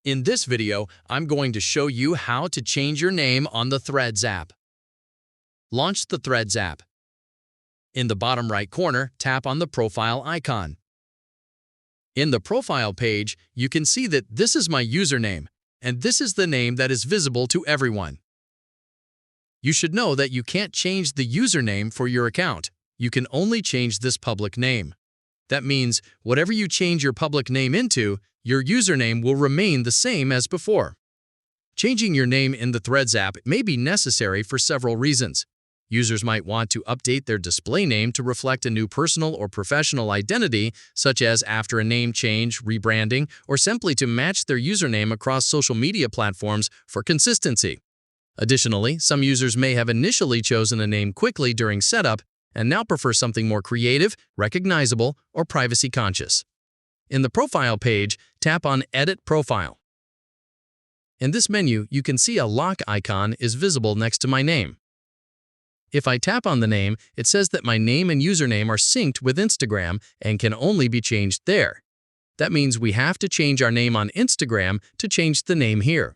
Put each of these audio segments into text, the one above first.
In this video, I'm going to show you how to change your name on the Threads app. Launch the Threads app. In the bottom right corner, tap on the profile icon. In the profile page, you can see that this is my username, and this is the name that is visible to everyone. You should know that you can't change the username for your account. You can only change this public name. That means whatever you change your public name into, your username will remain the same as before. Changing your name in the Threads app may be necessary for several reasons. Users might want to update their display name to reflect a new personal or professional identity, such as after a name change, rebranding, or simply to match their username across social media platforms for consistency. Additionally, some users may have initially chosen a name quickly during setup and now prefer something more creative, recognizable, or privacy-conscious. In the profile page, tap on Edit Profile. In this menu, you can see a lock icon is visible next to my name. If I tap on the name, it says that my name and username are synced with Instagram and can only be changed there. That means we have to change our name on Instagram to change the name here.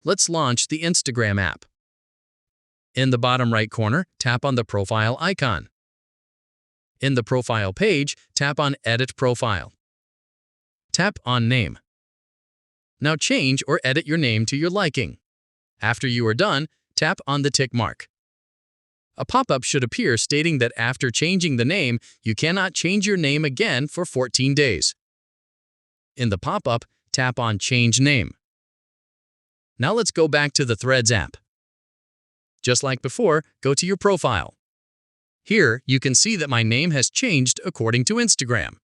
Let's launch the Instagram app. In the bottom right corner, tap on the profile icon. In the profile page, tap on Edit Profile. Tap on Name. Now change or edit your name to your liking. After you are done, tap on the tick mark. A pop-up should appear stating that after changing the name, you cannot change your name again for 14 days. In the pop-up, tap on Change Name. Now let's go back to the Threads app. Just like before, go to your profile. Here, you can see that my name has changed according to Instagram.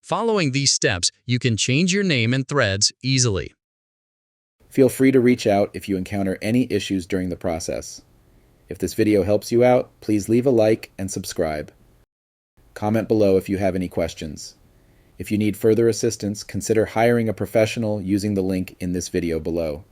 Following these steps, you can change your name in Threads easily. Feel free to reach out if you encounter any issues during the process. If this video helps you out, please leave a like and subscribe. Comment below if you have any questions. If you need further assistance, consider hiring a professional using the link in this video below.